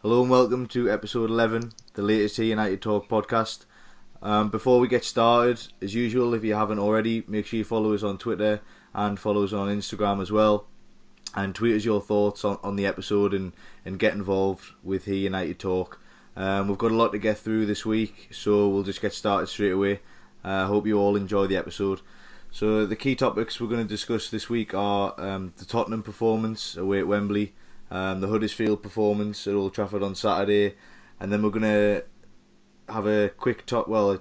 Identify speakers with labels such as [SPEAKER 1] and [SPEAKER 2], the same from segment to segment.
[SPEAKER 1] Hello and welcome to episode 11, the latest United Talk podcast. Before we get started, as usual, if you haven't already, make sure you follow us on Twitter and follow us on Instagram as well. And tweet us your thoughts on the episode and get involved with United Talk. We've got a lot to get through this week, so we'll just get started straight away. I hope you all enjoy the episode. So the key topics we're going to discuss this week are the Tottenham performance away at Wembley, the Huddersfield performance at Old Trafford on Saturday, and then we're going to have a quick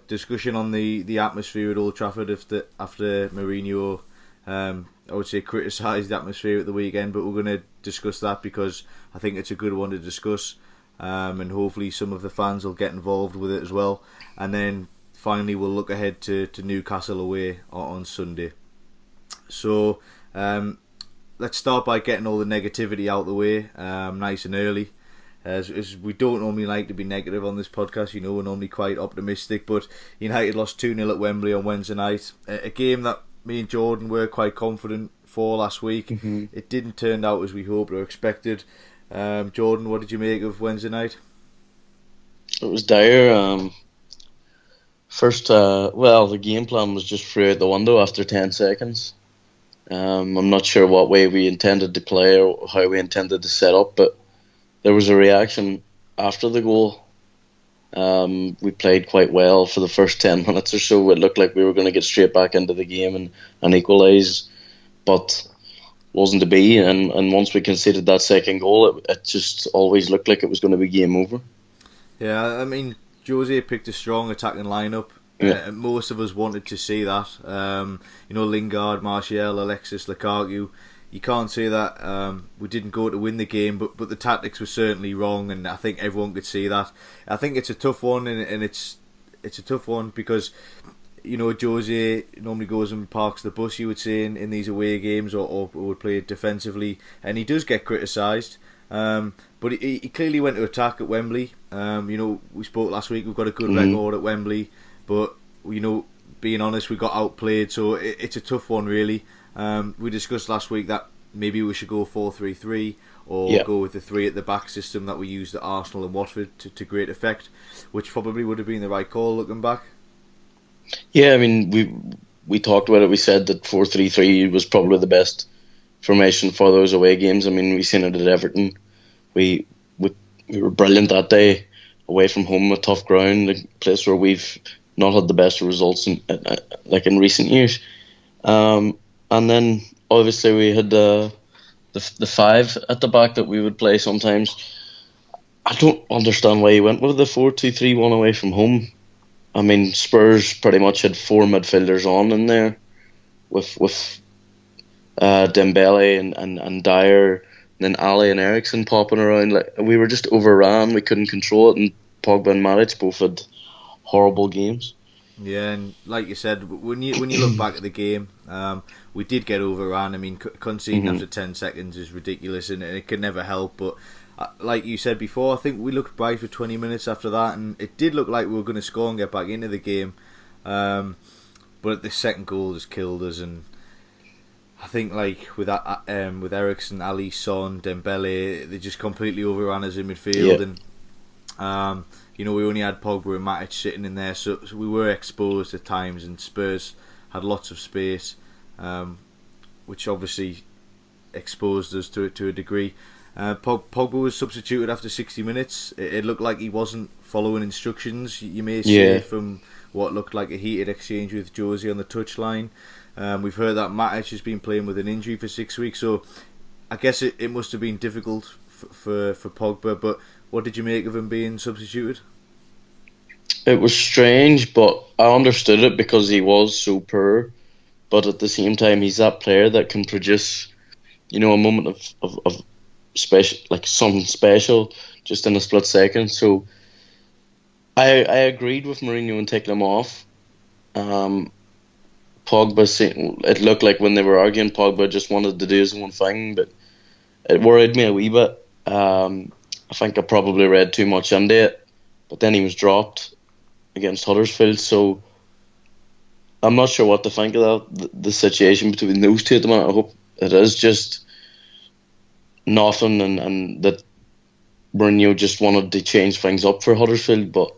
[SPEAKER 1] discussion on the atmosphere at Old Trafford after Mourinho, I would say, criticised the atmosphere at the weekend, but we're going to discuss that because I think it's a good one to discuss, and hopefully some of the fans will get involved with it as well. And then finally we'll look ahead to Newcastle away on Sunday. So let's start by getting all the negativity out of the way nice and early, as we don't normally like to be negative on this podcast. You know, we're normally quite optimistic, but United lost 2-0 at Wembley on Wednesday night, a game that me and Jordan were quite confident for last week. It didn't turn out as we hoped or expected. Jordan, what did you make of Wednesday night?
[SPEAKER 2] It was dire. The game plan was just through out the window after 10 seconds. I'm not sure what way we intended to play or how we intended to set up, but there was a reaction after the goal. We played quite well for the first 10 minutes or so. It looked like we were going to get straight back into the game and equalise, but wasn't to be. And once we conceded that second goal, it just always looked like it was going to be game over.
[SPEAKER 1] Yeah, I mean, Jose picked a strong attacking lineup.
[SPEAKER 2] Yeah.
[SPEAKER 1] Most of us wanted to see that. Lingard, Martial, Alexis, Lukaku. You can't say that we didn't go to win the game, but the tactics were certainly wrong, and I think everyone could see that. I think it's a tough one, and it's a tough one because Jose normally goes and parks the bus, you would say, in these away games, or would play it defensively, and he does get criticised. But he clearly went to attack at Wembley. We spoke last week. We've got a good record at Wembley, but being honest, we got outplayed. So it's a tough one, really. We discussed last week that maybe we should go 4-3-3 or go with the 3 at the back system that we used at Arsenal and Watford to great effect, which probably would have been the right call looking back.
[SPEAKER 2] Yeah, I mean, we talked about it. We said that 4-3-3 was probably the best formation for those away games. I mean, we seen it at Everton. We were brilliant that day away from home, a tough ground, a place where we've not had the best results in recent years. And then obviously we had the 5 at the back that we would play sometimes. I don't understand why he went with the 4-2-3-1 away from home. I mean, Spurs pretty much had 4 midfielders on in there with Dembele and Dyer, and then Ali and Eriksen popping around. Like, we were just overran. We couldn't control it, and Pogba and Matic both had horrible games.
[SPEAKER 1] Yeah, and like you said, when you look back at the game, we did get overran. I mean, conceding after 10 seconds is ridiculous, and it can never help. But like you said before, I think we looked bright for 20 minutes after that, and it did look like we were going to score and get back into the game. But the second goal just killed us, and I think with Eriksen, Ali, Son, Dembele, they just completely overran us in midfield, and we only had Pogba and Matic sitting in there, so we were exposed at times, and Spurs had lots of space, which obviously exposed us to a degree. Pogba was substituted after 60 minutes. It looked like he wasn't following instructions, you may say, from what looked like a heated exchange with Jose on the touchline. We've heard that Matic has been playing with an injury for 6 weeks, so I guess it must have been difficult for Pogba. But what did you make of him being substituted?
[SPEAKER 2] It was strange, but I understood it because he was so poor. But at the same time, he's that player that can produce, a moment of special, like something special, just in a split second. So I agreed with Mourinho in taking him off. Pogba, it looked like when they were arguing, Pogba just wanted to do his own thing, but it worried me a wee bit. I think I probably read too much into it, but then he was dropped against Huddersfield, so I'm not sure what to think of the situation between those two at the moment. I hope it is just nothing, and that Mourinho just wanted to change things up for Huddersfield, but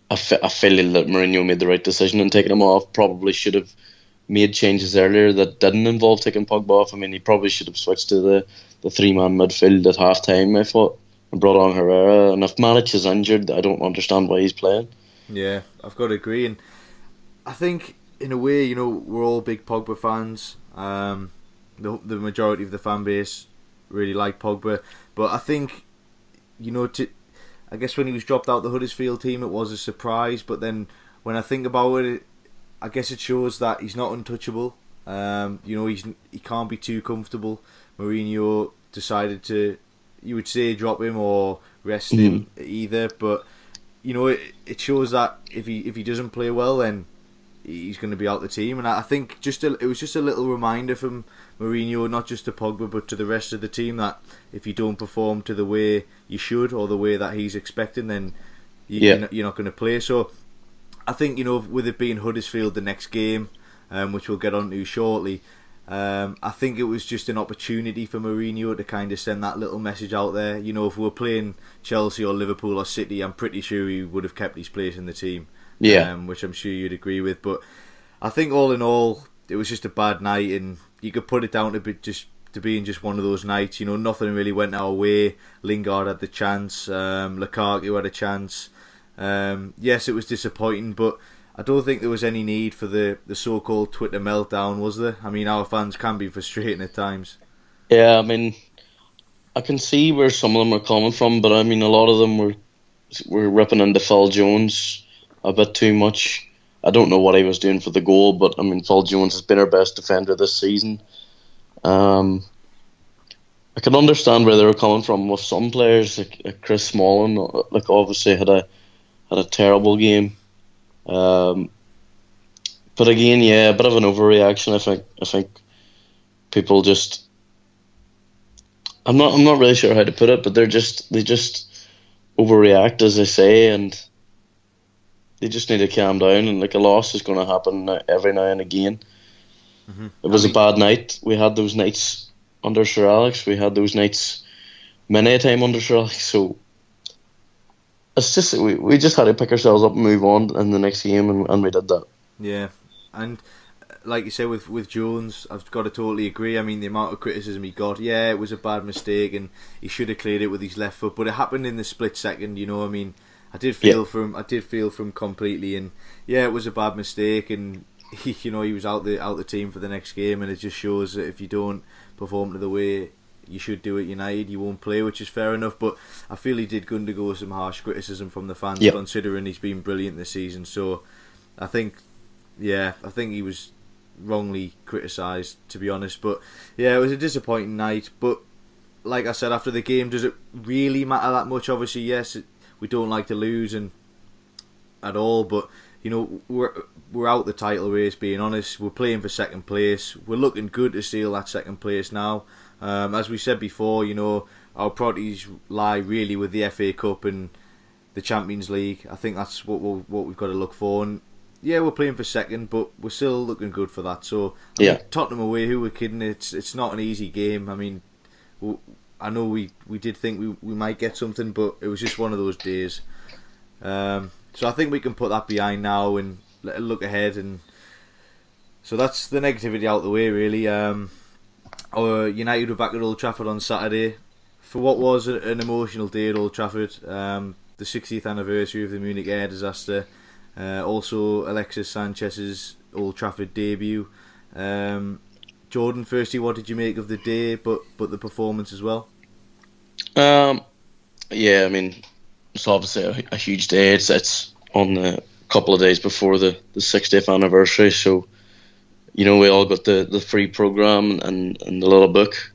[SPEAKER 2] I feel that Mourinho made the right decision in taking him off. Probably should have made changes earlier that didn't involve taking Pogba off. I mean, he probably should have switched to the three-man midfield at half-time, I thought, and brought on Herrera. And if Matic is injured, I don't understand why he's playing.
[SPEAKER 1] Yeah, I've got to agree. And I think, in a way, we're all big Pogba fans. The majority of the fan base really like Pogba. But I think, I guess when he was dropped out the Huddersfield team, it was a surprise. But then when I think about it, I guess it shows that he's not untouchable. He can't be too comfortable. Mourinho decided to, you would say, drop him or rest him either. But it shows that if he doesn't play well, then he's going to be out the team. And I think it was just a little reminder from Mourinho, not just to Pogba but to the rest of the team, that if you don't perform to the way you should or the way that he's expecting, then you're not going to play. So I think, with it being Huddersfield the next game, which we'll get on to shortly, I think it was just an opportunity for Mourinho to kind of send that little message out there. If we were playing Chelsea or Liverpool or City, I'm pretty sure he would have kept his place in the team.
[SPEAKER 2] Yeah.
[SPEAKER 1] Which I'm sure you'd agree with. But I think all in all, it was just a bad night, and you could put it down to being just one of those nights. Nothing really went our way. Lingard had the chance. Lukaku had a chance. Yes, it was disappointing, but I don't think there was any need for the so-called Twitter meltdown, was there? I mean, our fans can be frustrating at times.
[SPEAKER 2] Yeah, I mean, I can see where some of them are coming from, but I mean, a lot of them were ripping into Phil Jones a bit too much. I don't know what he was doing for the goal, but I mean, Phil Jones has been our best defender this season. I can understand where they were coming from with some players, like Chris Smalling. Like, obviously had a terrible game. But again, yeah, a bit of an overreaction. I think people just, I'm not really sure how to put it, but they just overreact, as they say, and they just need to calm down. And like, a loss is going to happen every now and again. It was a bad night. We had those nights under Sir Alex. We had those nights many a time under Sir Alex. So it's just, we just had to pick ourselves up and move on in the next game, and we did that.
[SPEAKER 1] Yeah, and like you say with Jones, I've got to totally agree. I mean, the amount of criticism he got, yeah, it was a bad mistake, and he should have cleared it with his left foot. But it happened in the split second. I mean, I did feel for him completely, and yeah, it was a bad mistake, and he was out the team for the next game, and it just shows that if you don't perform to the way you should do at United, you won't play, which is fair enough. But I feel he did undergo some harsh criticism from the fans, considering he's been brilliant this season. So I think he was wrongly criticised, to be honest. But yeah, it was a disappointing night. But like I said, after the game, does it really matter that much? Obviously, yes, we don't like to lose and at all, but we're out the title race, being honest. We're playing for second place. We're looking good to steal that second place now. As we said before, our priorities lie really with the FA Cup and the Champions League. I think that's what we've got to look for. And yeah, we're playing for second, but we're still looking good for that. So I mean, Tottenham away, who we're kidding? It's not an easy game. I mean, I know we did think we might get something, but it was just one of those days. So I think we can put that behind now and look ahead. And so that's the negativity out of the way, really. Our United were back at Old Trafford on Saturday for what was an emotional day at Old Trafford. The 60th anniversary of the Munich air disaster. Also Alexis Sanchez's Old Trafford debut. Jordan, firstly, what did you make of the day, but the performance as well?
[SPEAKER 2] Yeah, I mean, it's obviously a huge day. It's on the couple of days before the 60th anniversary, so we all got the free program and the little book.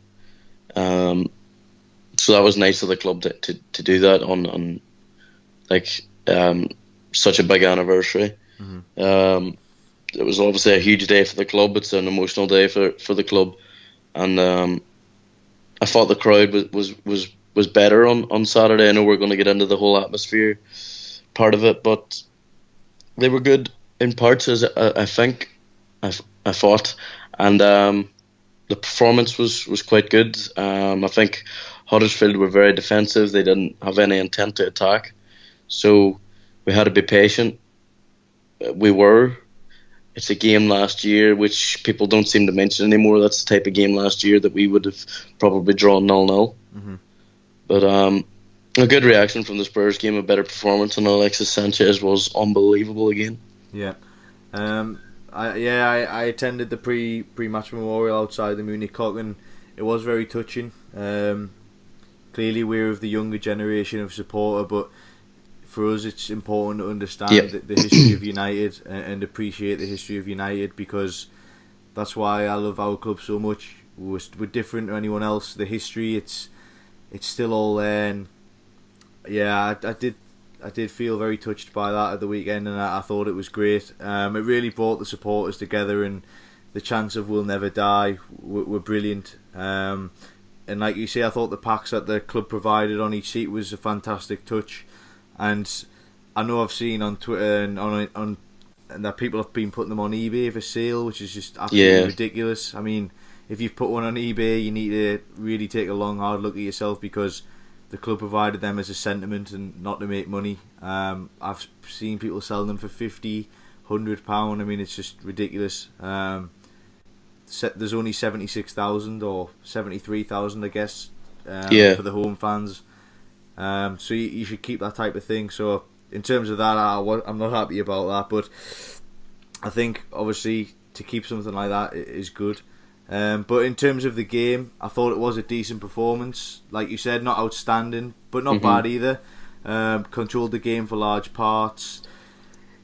[SPEAKER 2] So that was nice of the club to do that on such a big anniversary. It was obviously a huge day for the club. It's an emotional day for the club, and I thought the crowd was better on Saturday. I know we're going to get into the whole atmosphere part of it, but they were good in parts, as I think. I thought, and the performance was quite good. I think Huddersfield were very defensive. They didn't have any intent to attack. So we had to be patient. We were. It's a game last year which people don't seem to mention anymore. That's the type of game last year that we would have probably drawn 0-0.
[SPEAKER 1] Mm-hmm.
[SPEAKER 2] But a good reaction from the Spurs game, a better performance, and Alexis Sanchez was unbelievable again.
[SPEAKER 1] Yeah. I attended the pre-match memorial outside the Munich Cock, and it was very touching. Clearly we're of the younger generation of supporter, but for us it's important to understand the history of United and appreciate the history of United, because that's why I love our club so much. We're different to anyone else. The history, it's still all there, and yeah, I did feel very touched by that at the weekend, and I thought it was great. It really brought the supporters together, and the chants of "We'll Never Die" were brilliant. And like you say, I thought the packs that the club provided on each seat was a fantastic touch. And I know I've seen on Twitter and that people have been putting them on eBay for sale, which is just absolutely ridiculous. I mean, if you've put one on eBay, you need to really take a long, hard look at yourself, because the club provided them as a sentiment and not to make money. I've seen people selling them for £50, £100. I mean, it's just ridiculous. There's only 76,000 or 73,000, I guess, for the home fans. So you should keep that type of thing. So in terms of that, I'm not happy about that, but I think obviously to keep something like that is good. But in terms of the game, I thought it was a decent performance. Like you said, not outstanding, but not bad either. Controlled the game for large parts,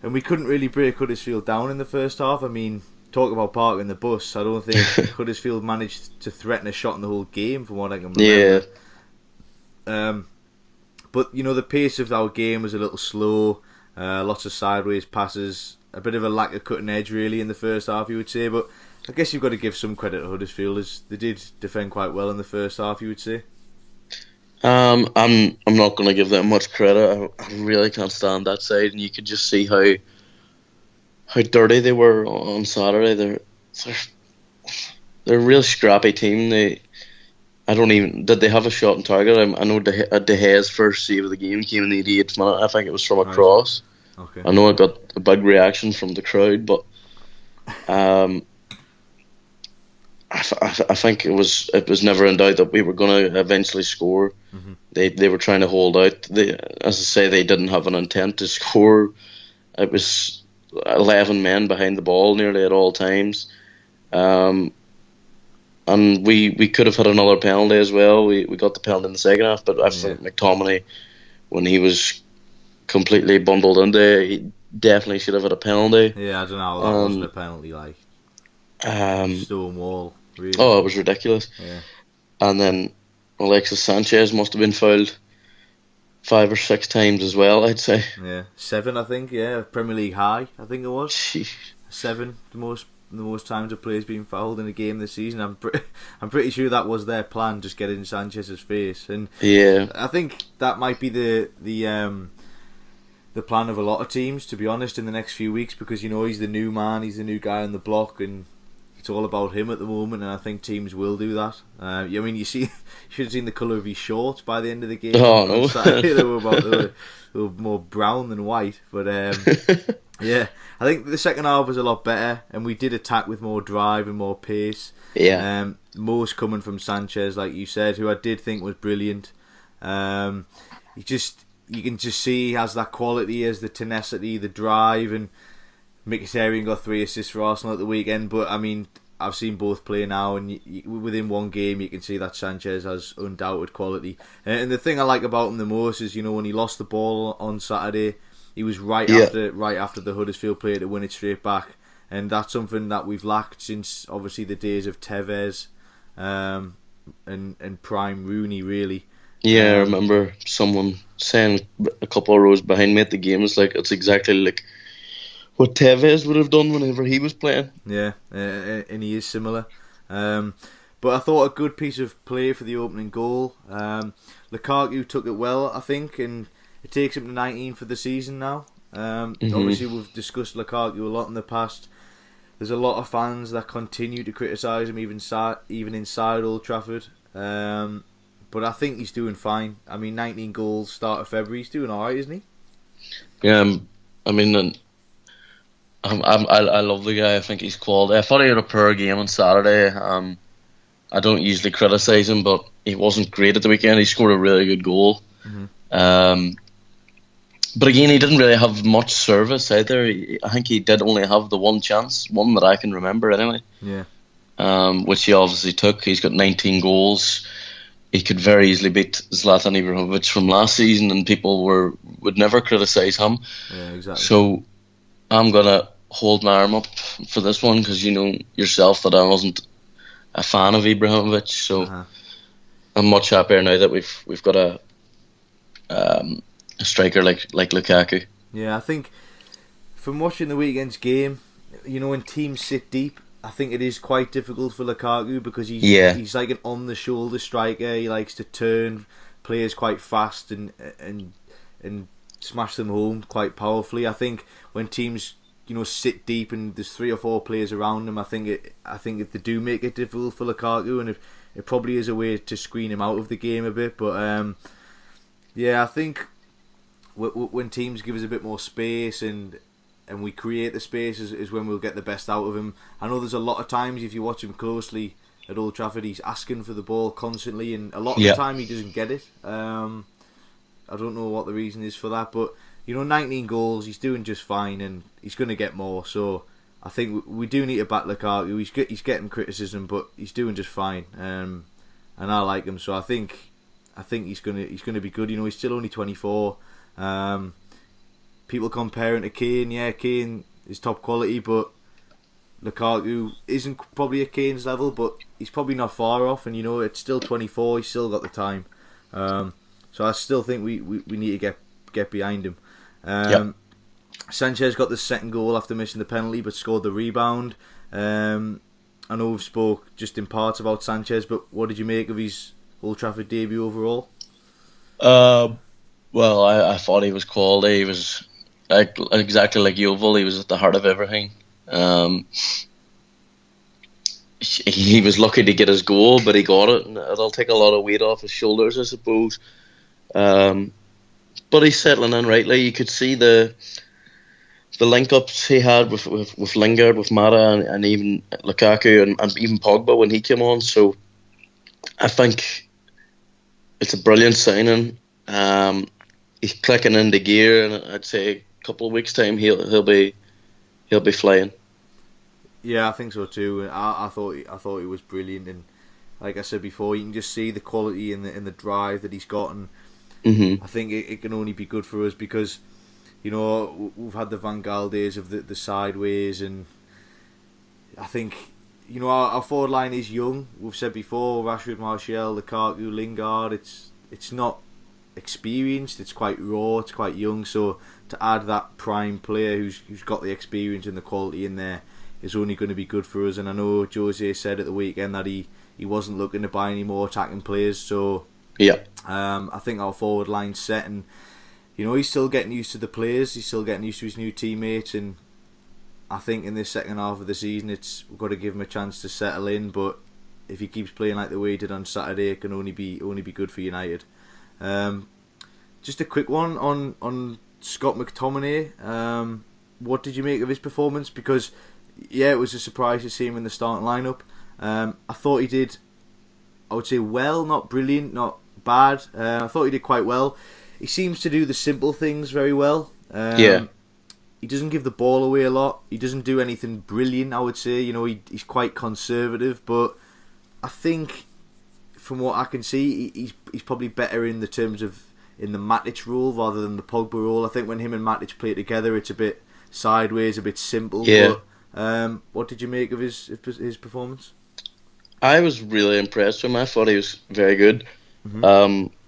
[SPEAKER 1] and we couldn't really break Huddersfield down in the first half. I mean, talk about parking the bus. I don't think Huddersfield managed to threaten a shot in the whole game, from what I can remember. Yeah. But you know, the pace of our game was a little slow. Lots of sideways passes, a bit of a lack of cutting edge really in the first half, you would say. But I guess you've got to give some credit to Huddersfield, as they did defend quite well in the first half, you would say.
[SPEAKER 2] I'm not going to give them much credit. I really can't stand that side, and you could just see how dirty they were on Saturday. They're a real scrappy team. Did they have a shot on target? I know De Gea's first save of the game came in the 88th minute. I think it was from a cross.
[SPEAKER 1] Okay.
[SPEAKER 2] I know it got a big reaction from the crowd, but I think it was never in doubt that we were going to eventually score. Mm-hmm. They were trying to hold out. As I say, they didn't have an intent to score. It was 11 men behind the ball nearly at all times. And we could have had another penalty as well. We got the penalty in the second half, but I think McTominay, when he was completely bundled into, he definitely should have had a penalty.
[SPEAKER 1] Yeah, I don't know. That wasn't a penalty, like stone wall. Really.
[SPEAKER 2] Oh, it was ridiculous.
[SPEAKER 1] Yeah.
[SPEAKER 2] And then Alexis Sanchez must have been fouled 5 or 6 times as well, I'd say.
[SPEAKER 1] Yeah, 7, I think. Yeah, Premier League high, I think it was.
[SPEAKER 2] Jeez.
[SPEAKER 1] 7, the most times a player's been fouled in a game this season. I'm pretty sure that was their plan, just get in Sanchez's face. And
[SPEAKER 2] yeah,
[SPEAKER 1] I think that might be the plan of a lot of teams, to be honest, in the next few weeks, because you know he's the new man, he's the new guy on the block, and it's all about him at the moment. And I think teams will do that. I mean, you should have seen the colour of his shorts by the end of the game.
[SPEAKER 2] Oh no,
[SPEAKER 1] they were more brown than white, but yeah, I think the second half was a lot better, and we did attack with more drive and more pace.
[SPEAKER 2] Yeah.
[SPEAKER 1] Most coming from Sanchez, like you said, who I did think was brilliant. You can just see he has that quality, he has the tenacity, the drive, and Mkhitaryan got 3 assists for Arsenal at the weekend. But I mean, I've seen both play now, and within one game you can see that Sanchez has undoubted quality. And the thing I like about him the most is, you know, when he lost the ball on Saturday, he was right after the Huddersfield player to win it straight back, and that's something that we've lacked since obviously the days of Tevez and prime Rooney, really.
[SPEAKER 2] Yeah, I remember someone saying a couple of rows behind me at the game, it's exactly like what Tevez would have done whenever he was playing.
[SPEAKER 1] Yeah, and he is similar. But I thought a good piece of play for the opening goal. Lukaku took it well, I think, and it takes him to 19 for the season now. Obviously, we've discussed Lukaku a lot in the past. There's a lot of fans that continue to criticise him, even inside Old Trafford. But I think he's doing fine. I mean, 19 goals start of February. He's doing all right, isn't he?
[SPEAKER 2] Yeah, I mean, I love the guy. I think he's quality. I thought he had a poor game on Saturday. I don't usually criticise him, but he wasn't great at the weekend. He scored a really good goal. But again, he didn't really have much service either. I think he did only have the one chance, one that I can remember anyway.
[SPEAKER 1] Yeah.
[SPEAKER 2] Which he obviously took. He's got 19 goals. He could very easily beat Zlatan Ibrahimovic from last season, and people would never criticise him.
[SPEAKER 1] Yeah, exactly.
[SPEAKER 2] So I'm gonna hold my arm up for this one, because you know yourself that I wasn't a fan of Ibrahimovic. So I'm much happier now that we've got a striker like Lukaku.
[SPEAKER 1] Yeah, I think from watching the weekend's game, you know, when teams sit deep, I think it is quite difficult for Lukaku, because he's like an on-the-shoulder striker. He likes to turn players quite fast and smash them home quite powerfully. I think when teams, you know, sit deep and there's 3 or 4 players around them, I think they do make it difficult for Lukaku, and it probably is a way to screen him out of the game a bit. But yeah, I think when teams give us a bit more space and we create the space is when we'll get the best out of him. I know there's a lot of times, if you watch him closely at Old Trafford, he's asking for the ball constantly, and a lot of the time he doesn't get it. I don't know what the reason is for that, but you know, 19 goals, he's doing just fine, and he's going to get more. So I think we do need to back Lukaku. He's getting criticism, but he's doing just fine, and I like him. So I think he's gonna be good. You know, he's still only 24. People comparing to Kane. Yeah, Kane is top quality, but Lukaku isn't probably at Kane's level, but he's probably not far off. And you know, it's still 24. He's still got the time. So I still think we need to get behind him. Sanchez got the second goal after missing the penalty, but scored the rebound. I know we've spoke just in parts about Sanchez, but what did you make of his Old Trafford debut overall?
[SPEAKER 2] Well, I thought he was quality. He was exactly like Yeovil. He was at the heart of everything. He was lucky to get his goal, but he got it, and it'll take a lot of weight off his shoulders, I suppose. But he's settling in rightly. You could see the link-ups he had with Lingard, with Mata, and even Lukaku, and even Pogba when he came on. So I think it's a brilliant signing. He's clicking into gear, and I'd say a couple of weeks' time he'll be flying.
[SPEAKER 1] Yeah, I think so too. I thought he was brilliant, and like I said before, you can just see the quality in the drive that he's got, and I think it can only be good for us, because you know, we've had the Van Gaal days of the sideways, and I think, you know, our forward line is young. We've said before, Rashford, Martial, Lukaku, Lingard. It's not experienced. It's quite raw. It's quite young. So to add that prime player who's got the experience and the quality in there is only going to be good for us. And I know Jose said at the weekend that he wasn't looking to buy any more attacking players. So
[SPEAKER 2] yeah,
[SPEAKER 1] I think our forward line's set, and you know, he's still getting used to the players. He's still getting used to his new teammates, and I think in this second half of the season, we've got to give him a chance to settle in. But if he keeps playing like the way he did on Saturday, it can only be good for United. Just a quick one on Scott McTominay. What did you make of his performance? Because yeah, it was a surprise to see him in the starting lineup. I thought he did, I would say, well, not brilliant, not bad. I thought he did quite well. He seems to do the simple things very well. He doesn't give the ball away a lot. He doesn't do anything brilliant, I would say. You know, he's quite conservative, but I think from what I can see, he's probably better in the terms of in the Matic role rather than the Pogba role. I think when him and Matic play together, it's a bit sideways, a bit simple.
[SPEAKER 2] Yeah.
[SPEAKER 1] But, what did you make of his performance?
[SPEAKER 2] I was really impressed with him. I thought he was very good.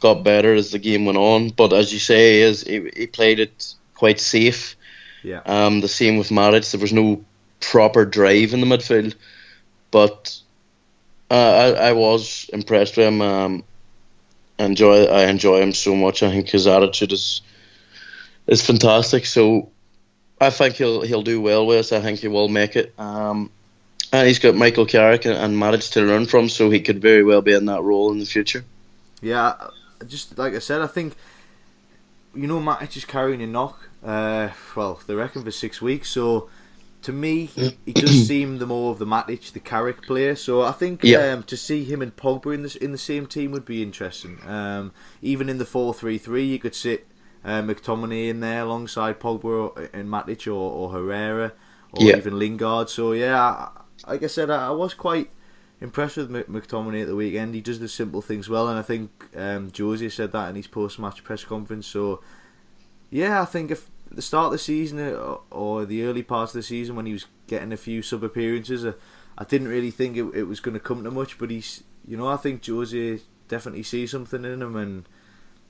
[SPEAKER 2] Got better as the game went on, but as you say, he played it quite safe.
[SPEAKER 1] Yeah.
[SPEAKER 2] The same with Matic. There was no proper drive in the midfield, but I was impressed with him. I enjoy him so much. I think his attitude is fantastic. So I think he'll do well with us. I think he will make it. And he's got Michael Carrick and Matic to learn from, so he could very well be in that role in the future.
[SPEAKER 1] Yeah, just like I said, I think Matic is carrying a knock. Well, they reckon for 6 weeks. So to me, he does seem the more of the Matic, the Carrick player. So I think
[SPEAKER 2] Yeah,
[SPEAKER 1] to see him and Pogba in the same team would be interesting. Even in the 4-3-3, you could sit McTominay in there alongside Pogba and Matic or Herrera or
[SPEAKER 2] yeah,
[SPEAKER 1] even Lingard. So yeah, like I said, I was quite impressed with McTominay at the weekend. He does the simple things well, and I think Jose said that in his post-match press conference. So yeah, I think if at the start of the season or the early parts of the season when he was getting a few sub appearances, I didn't really think it was going to come to much. But I think Jose definitely sees something in him, and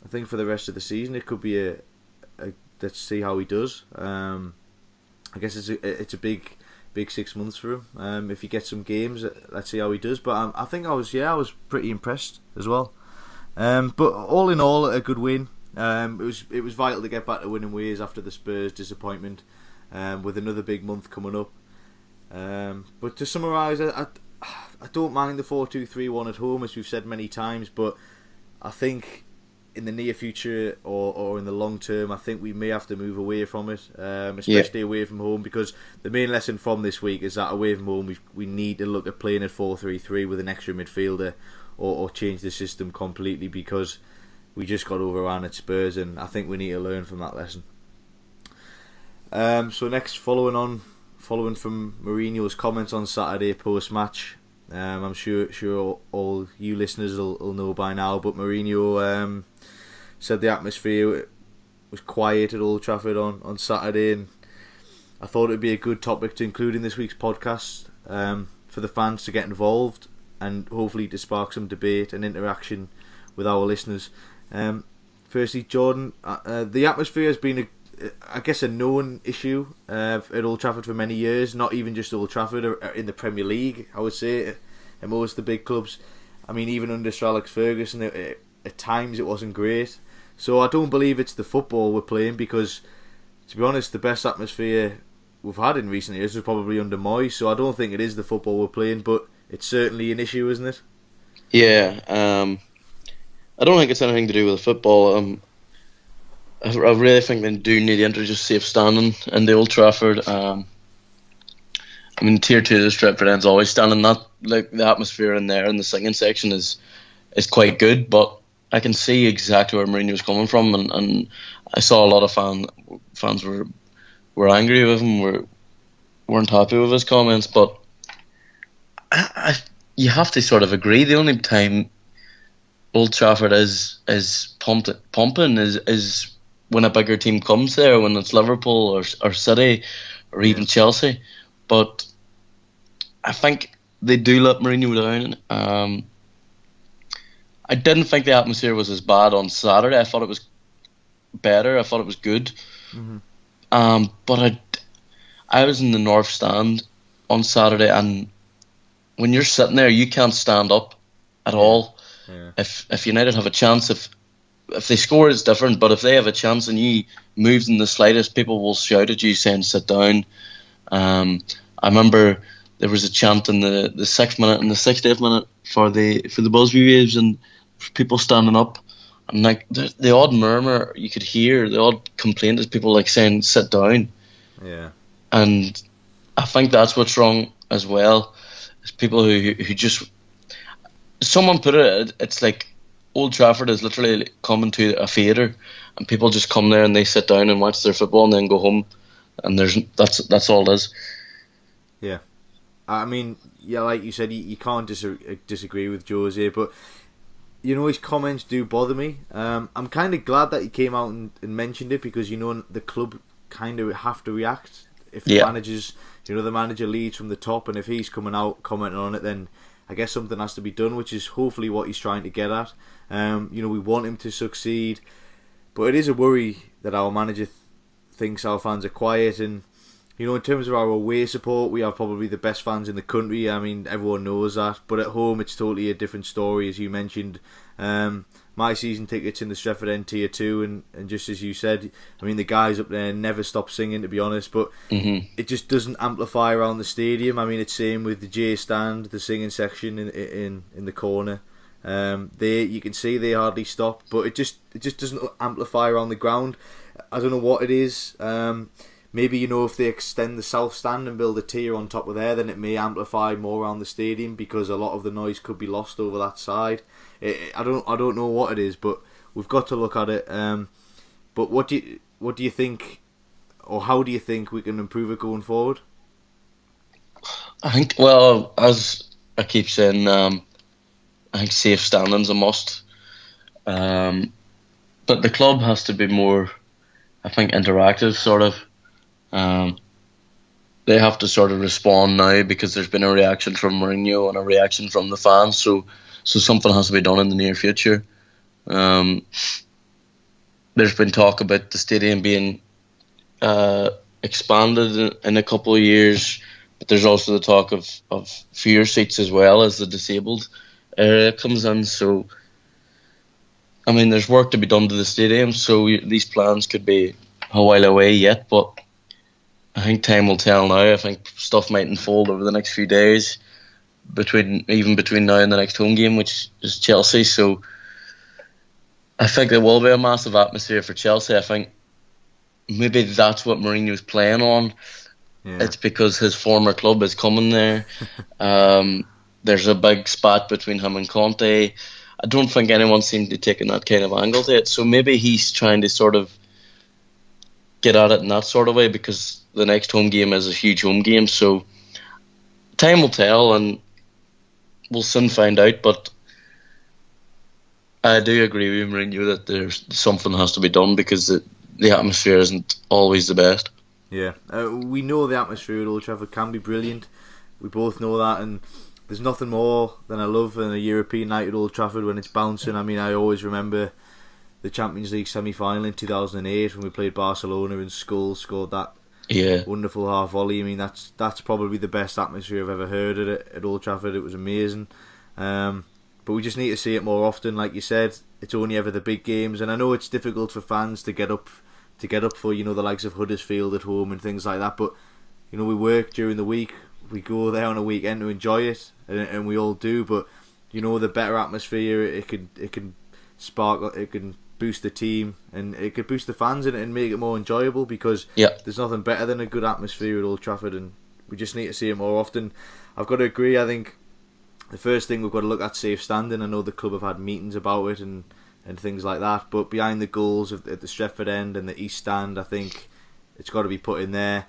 [SPEAKER 1] I think for the rest of the season it could be a let's see how he does. I guess it's a big 6 months for him. If he gets some games, let's see how he does. But I think I was pretty impressed as well. But all in all, a good win. It was vital to get back to winning ways after the Spurs disappointment, with another big month coming up. But to summarise, I don't mind the 4-2-3-1 at home, as we've said many times. But I think in the near future or in the long term, I think we may have to move away from it, especially away from home, because the main lesson from this week is that away from home we need to look at playing at 4-3-3 with an extra midfielder, or change the system completely, because we just got overrun at Spurs, and I think we need to learn from that lesson. So next, following from Mourinho's comments on Saturday post match, I'm sure all you listeners will know by now, but Mourinho said the atmosphere was quiet at Old Trafford on Saturday, and I thought it would be a good topic to include in this week's podcast, for the fans to get involved and hopefully to spark some debate and interaction with our listeners. Firstly, Jordan, the atmosphere has been a known issue at Old Trafford for many years. Not even just Old Trafford, or in the Premier League, I would say, and most of the big clubs. I mean, even under Sir Alex Ferguson, at times it wasn't great. So I don't believe it's the football we're playing, because, to be honest, the best atmosphere we've had in recent years was probably under Moyes. So I don't think it is the football we're playing, but it's certainly an issue, isn't it?
[SPEAKER 2] yeah. I don't think it's anything to do with the football. I really think they do need to introduce safe standing in the Old Trafford. I mean, tier 2 of the Stretford End's always standing. That, like, the atmosphere in there in the singing section is quite good, but I can see exactly where Mourinho was coming from, and I saw a lot of fans were angry with him, weren't happy with his comments. But you have to sort of agree. The only time Old Trafford is pumping is when a bigger team comes there, when it's Liverpool or City or even Chelsea. But I think they do let Mourinho down. I didn't think the atmosphere was as bad on Saturday. I thought it was better. I thought it was good. Mm-hmm. But I was in the North Stand on Saturday, and when you're sitting there, you can't stand up at all. Yeah. If United have a chance, if they score, it's different. But if they have a chance and you move in the slightest, people will shout at you saying "sit down." I remember there was a chant in the 6th minute and the 60th minute for the Busby Waves, and people standing up, and like the odd murmur you could hear, the odd complaint is people like saying "sit down." Yeah, and I think that's what's wrong as well. Is people who just, someone put it, it's like Old Trafford is literally coming to a theatre, and people just come there and they sit down and watch their football and then go home, and that's all it is.
[SPEAKER 1] Yeah, I mean, yeah, like you said, you can't disagree with Jose, but his comments do bother me. I'm kind of glad that he came out and mentioned it, because the club kind of have to react if the managers, the manager leads from the top, and if he's coming out commenting on it, then I guess something has to be done, which is hopefully what he's trying to get at. We want him to succeed, but it is a worry that our manager thinks our fans are quiet. And in terms of our away support, we have probably the best fans in the country. I mean, everyone knows that. But at home, it's totally a different story, as you mentioned. My season tickets in the Stretford End Tier 2, and just as you said, I mean, the guys up there never stop singing, to be honest, but it just doesn't amplify around the stadium. I mean, it's same with the J Stand, the singing section in the corner. They, you can see they hardly stop, but it just doesn't amplify around the ground. I don't know what it is. Maybe, if they extend the south stand and build a tier on top of there, then it may amplify more around the stadium, because a lot of the noise could be lost over that side. I don't know what it is, but we've got to look at it. But what do you think, or how do you think we can improve it going forward?
[SPEAKER 2] I think, well, as I keep saying, I think safe standing's a must. But the club has to be more, I think, interactive, sort of. They have to sort of respond now, because there's been a reaction from Mourinho and a reaction from the fans. So something has to be done in the near future. There's been talk about the stadium being expanded in a couple of years, but there's also the talk of fewer seats as well as the disabled area comes in. So, I mean, there's work to be done to the stadium, so these plans could be a while away yet, but I think time will tell now. I think stuff might unfold over the next few days, between now and the next home game, which is Chelsea. So I think there will be a massive atmosphere for Chelsea. I think maybe that's what Mourinho's playing on. Yeah. It's because his former club is coming there. There's a big spat between him and Conte. I don't think anyone seemed to be taking that kind of angle to it. So maybe he's trying to sort of get at it in that sort of way, because the next home game is a huge home game. So time will tell, and we'll soon find out. But I do agree with Mourinho that there's something has to be done, because the atmosphere isn't always the best.
[SPEAKER 1] Yeah, we know the atmosphere at Old Trafford can be brilliant. We both know that, and there's nothing more than I love than a European night at Old Trafford when it's bouncing. I mean, I always remember the Champions League semi-final in 2008 when we played Barcelona, and Scholes scored that wonderful half volley. I mean, that's probably the best atmosphere I've ever heard at Old Trafford. It was amazing. But we just need to see it more often. Like you said, it's only ever the big games, and I know it's difficult for fans to get up for, the likes of Huddersfield at home and things like that. But we work during the week. We go there on a weekend to enjoy it, and we all do. But the better atmosphere it can spark, it can boost the team, and it could boost the fans and make it more enjoyable, because there's nothing better than a good atmosphere at Old Trafford, and we just need to see it more often. I've got to agree. I think the first thing we've got to look at safe standing. I know the club have had meetings about it and things like that, but behind the goals at the Stretford end and the East Stand, I think it's got to be put in there.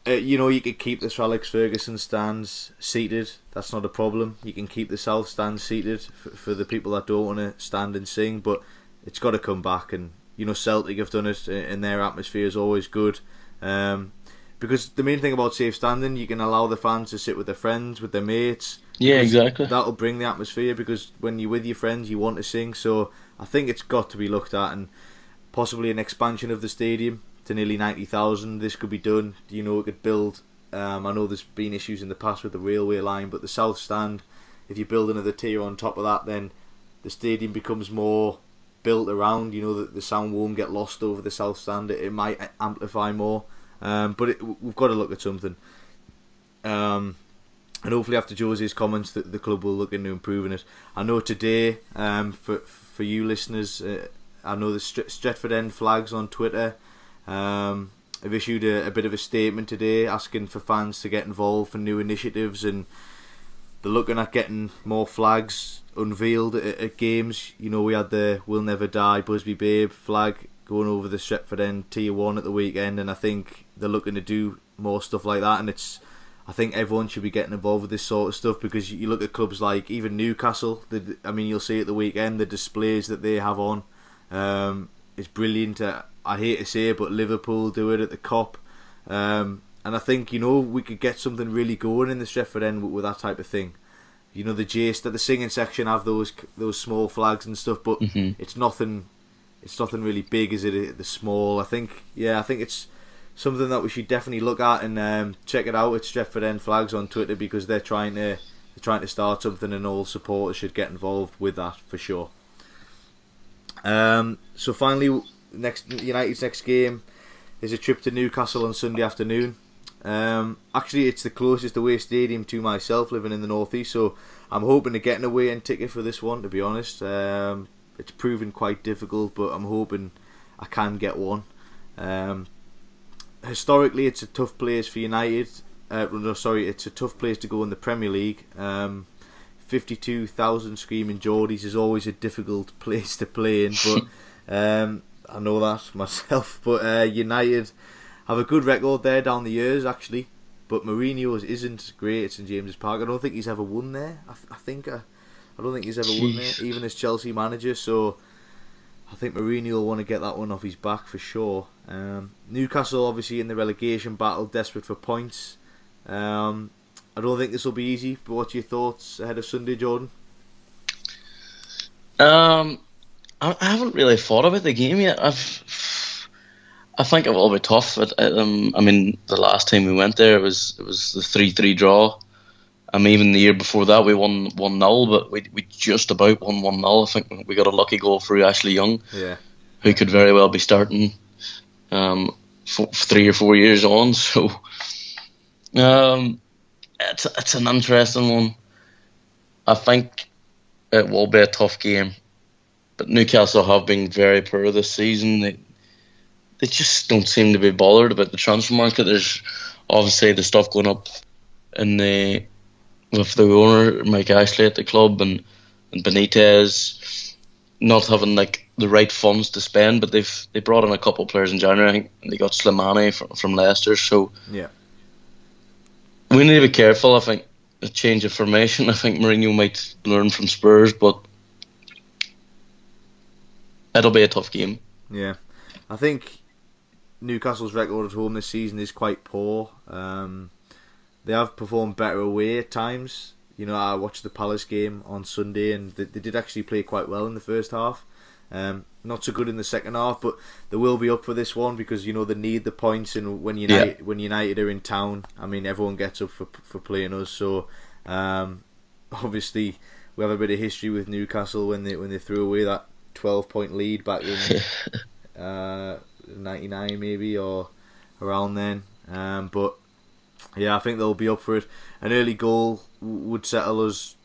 [SPEAKER 1] You could keep the Sir Alex Ferguson stands seated. That's not a problem. You can keep the South Stand seated for the people that don't want to stand and sing, but it's got to come back. And Celtic have done it, and their atmosphere is always good. Because the main thing about safe standing, you can allow the fans to sit with their friends, with their mates.
[SPEAKER 2] Yeah, exactly.
[SPEAKER 1] That'll bring the atmosphere, because when you're with your friends, you want to sing. So I think it's got to be looked at, and possibly an expansion of the stadium to nearly 90,000. This could be done. It could build. I know there's been issues in the past with the railway line, but the South Stand, if you build another tier on top of that, then the stadium becomes more built around. The sound won't get lost over the South Stand. It might amplify more. But we've got to look at something. And hopefully after Jose's comments, the club will look into improving it. I know today, for you listeners, I know the Stretford End flags on Twitter have issued a bit of a statement today asking for fans to get involved for new initiatives, and they're looking at getting more flags unveiled at games. We had the We'll Never Die Busby Babe flag going over the Stretford End Tier 1 at the weekend, and I think they're looking to do more stuff like that, and I think everyone should be getting involved with this sort of stuff, because you look at clubs like even Newcastle. You'll see at the weekend the displays that they have on. It's brilliant. I hate to say it, but Liverpool do it at the Kop. And I think we could get something really going in the Stretford End with that type of thing. The singing section have those small flags and stuff, but it's nothing really big, is it? The small. I think it's something that we should definitely look at, and check it out. It's Stretford End flags on Twitter, because they're trying to start something, and all supporters should get involved with that for sure. So finally, United's next game is a trip to Newcastle on Sunday afternoon. Actually, it's the closest away stadium to myself, living in the northeast. So I'm hoping to get an away end ticket for this one. To be honest, it's proven quite difficult, but I'm hoping I can get one. Historically, it's a tough place for United. It's a tough place to go in the Premier League. 52,000 screaming Geordies is always a difficult place to play in, but I know that myself. But United have a good record there down the years, actually. But Mourinho's isn't great at St James's Park. I don't think he's ever won there. I don't think he's ever won there, even as Chelsea manager. So I think Mourinho will want to get that one off his back for sure. Newcastle obviously in the relegation battle, desperate for points. I don't think this will be easy, but what's your thoughts ahead of Sunday, Jordan?
[SPEAKER 2] I haven't really thought about the game yet. I think it will be tough. I mean, the last time we went there, it was the 3-3 draw. Even the year before that, we won 1-0, but we just about won 1-0. I think we got a lucky goal through Ashley Young, who could very well be starting 3 or 4 years on. So it's an interesting one. I think it will be a tough game, but Newcastle have been very poor this season. They just don't seem to be bothered about the transfer market. There's obviously the stuff going up with the owner Mike Ashley at the club and Benitez not having like the right funds to spend, but they brought in a couple of players in January, I think, and they got Slimani from Leicester. So
[SPEAKER 1] yeah,
[SPEAKER 2] we need to be careful. I think a change of formation. I think Mourinho might learn from Spurs, but it'll be a tough game.
[SPEAKER 1] Yeah, I think Newcastle's record at home this season is quite poor. They have performed better away at times. You know, I watched the Palace game on Sunday, and they did actually play quite well in the first half. Not so good in the second half, but they will be up for this one because you know they need the points. And when United are in town, I mean, everyone gets up for playing us. So obviously we have a bit of history with Newcastle when they threw away that 12-point lead back in 99 maybe or around then. But yeah, I think they'll be up for it. An early goal would settle us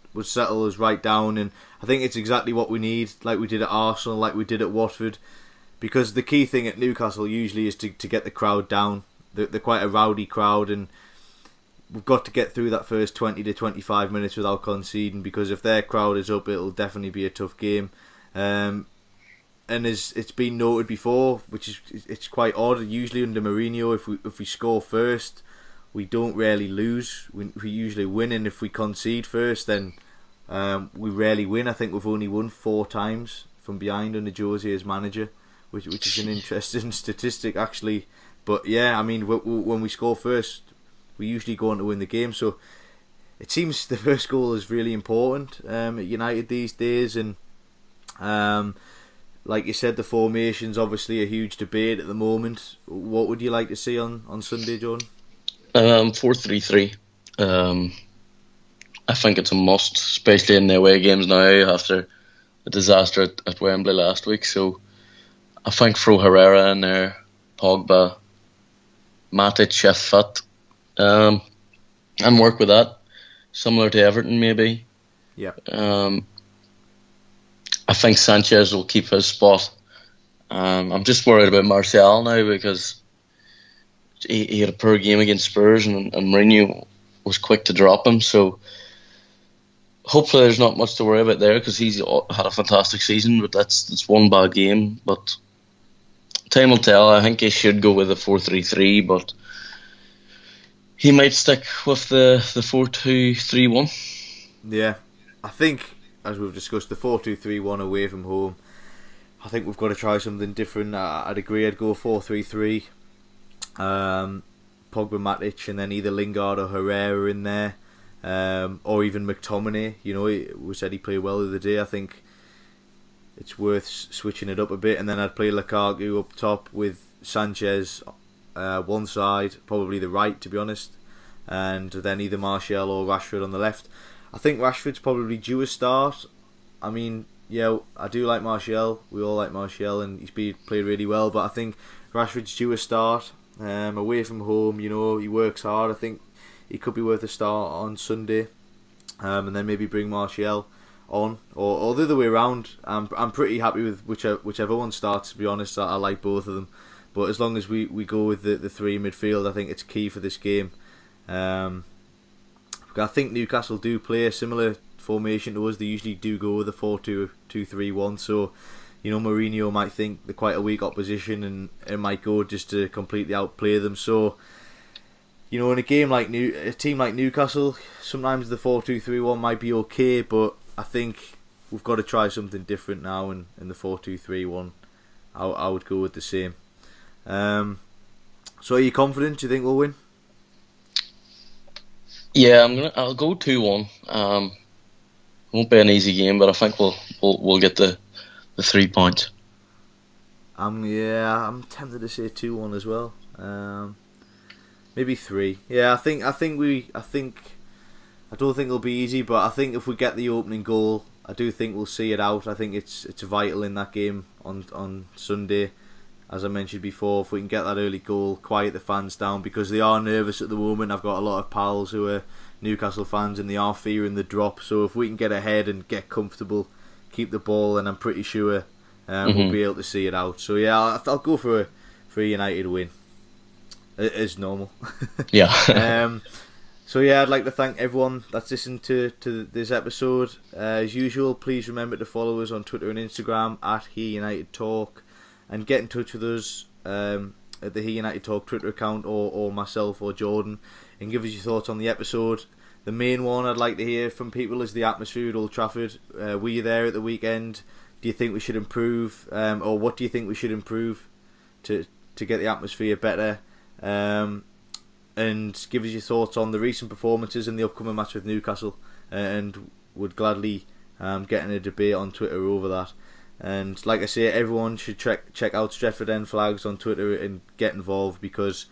[SPEAKER 1] right down, and I think it's exactly what we need, like we did at Arsenal, like we did at Watford, because the key thing at Newcastle usually is to get the crowd down. They're quite a rowdy crowd, and we've got to get through that first 20 to 25 minutes without conceding, because if their crowd is up, it'll definitely be a tough game. And as it's been noted before, it's quite odd, usually under Mourinho, if we score first, we don't really lose. We usually win, and if we concede first, then we rarely win. I think we've only won 4 times from behind under Jose as manager, which is an interesting statistic actually. But yeah, I mean, when we score first, we usually go on to win the game. So it seems the first goal is really important at United these days, and like you said, the formation's obviously a huge debate at the moment. What would you like to see on Sunday, Jordan?
[SPEAKER 2] 4-3-3. I think it's a must, especially in the away games now after the disaster at Wembley last week. So I think throw Herrera in there, Pogba, Matic if fit, and work with that, similar to Everton maybe.
[SPEAKER 1] Yeah.
[SPEAKER 2] I think Sanchez will keep his spot. I'm just worried about Martial now because he had a poor game against Spurs, and Mourinho was quick to drop him. So hopefully there's not much to worry about there because he's had a fantastic season, but that's one bad game. But time will tell. I think he should go with a 4-3-3, but he might stick with the 4-2-3-1.
[SPEAKER 1] Yeah, I think, as we've discussed, the 4-2-3-1 away from home, I think we've got to try something different. I'd agree I'd go 4-3-3. Pogba, Matic, and then either Lingard or Herrera in there, or even McTominay. You know, we said he played well the other day. I think it's worth switching it up a bit, and then I'd play Lukaku up top with Sanchez one side, probably the right to be honest, and then either Martial or Rashford on the left. I think Rashford's probably due a start. I mean, yeah, I do like Martial. We all like Martial, and he's played really well. But I think Rashford's due a start. away from home. You know, he works hard. I think he could be worth a start on Sunday, and then maybe bring Martial on, or the other way around. I'm pretty happy with whichever one starts. To be honest, I like both of them, but as long as we go with the three midfield, I think it's key for this game. I think Newcastle do play a similar formation to us. They usually do go with a 4-2-2-3-1. So, you know, Mourinho might think they're quite a weak opposition, and it might go just to completely outplay them. So, you know, in a game like a team like Newcastle, sometimes the 4-2-3-1 might be okay, but I think we've got to try something different now. In the 4-2-3-1, I would go with the same. So, are you confident? Do you think we'll win?
[SPEAKER 2] Yeah, I'll go 2-1. Won't be an easy game, but I think we'll get the 3 points.
[SPEAKER 1] I'm tempted to say 2-1 as well. Maybe 3. Yeah, I don't think it'll be easy, but I think if we get the opening goal, I do think we'll see it out. I think it's vital in that game on Sunday. As I mentioned before, if we can get that early goal, quiet the fans down, because they are nervous at the moment. I've got a lot of pals who are Newcastle fans, and they are fearing the drop. So if we can get ahead and get comfortable, keep the ball, and I'm pretty sure we'll be able to see it out. So yeah, I'll go for a United win, as normal.
[SPEAKER 2] Yeah.
[SPEAKER 1] So yeah, I'd like to thank everyone that's listened to this episode. As usual, please remember to follow us on Twitter and Instagram at HeUnitedTalk. And get in touch with us at the He United Talk Twitter account, or myself or Jordan, and give us your thoughts on the episode. The main one I'd like to hear from people is the atmosphere at Old Trafford. Were you there at the weekend? Do you think we should improve? Or what do you think we should improve to get the atmosphere better? And give us your thoughts on the recent performances in the upcoming match with Newcastle. And would gladly get in a debate on Twitter over that. And like I say, everyone should check out Stretford End Flags on Twitter and get involved, because,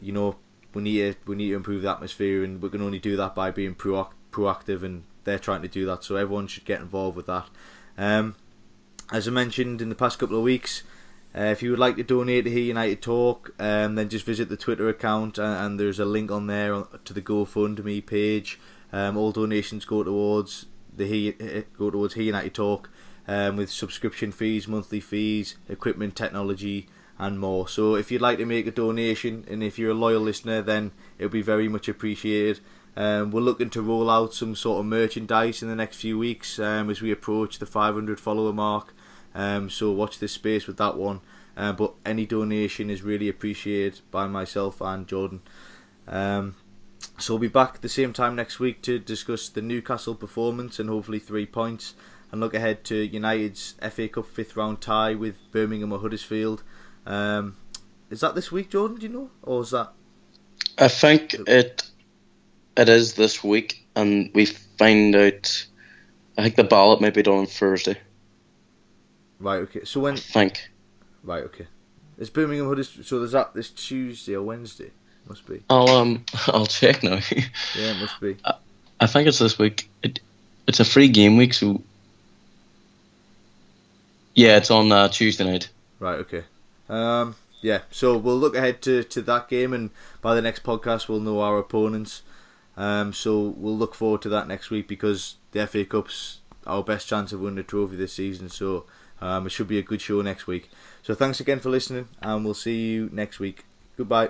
[SPEAKER 1] you know, we need to improve the atmosphere, and we can only do that by being proactive, and they're trying to do that. So everyone should get involved with that. As I mentioned in the past couple of weeks, if you would like to donate to He United Talk, then just visit the Twitter account, and there's a link on there to the GoFundMe page. All donations go towards He United Talk. With subscription fees, monthly fees, equipment, technology, and more. So if you'd like to make a donation, and if you're a loyal listener, then it'll be very much appreciated. We're looking to roll out some sort of merchandise in the next few weeks as we approach the 500 follower mark. So watch this space with that one. But any donation is really appreciated by myself and Jordan. So we'll be back at the same time next week to discuss the Newcastle performance and hopefully 3 points, and look ahead to United's FA Cup 5th round tie with Birmingham or Huddersfield. Is that this week, Jordan, do you know? Or is that...
[SPEAKER 2] I think it is this week, and we find out... I think the ballot might be done on Thursday.
[SPEAKER 1] Right, okay. So when...
[SPEAKER 2] I think.
[SPEAKER 1] Right, okay. It's Birmingham Huddersfield, so there's that this Tuesday or Wednesday? Must be.
[SPEAKER 2] I'll check now.
[SPEAKER 1] Yeah, it must be.
[SPEAKER 2] I think it's this week. It's a free game week, so... Yeah, it's on Tuesday night.
[SPEAKER 1] Right, okay. Yeah, so we'll look ahead to that game, and by the next podcast we'll know our opponents. So we'll look forward to that next week, because the FA Cup's our best chance of winning a trophy this season. So it should be a good show next week. So thanks again for listening, and we'll see you next week. Goodbye.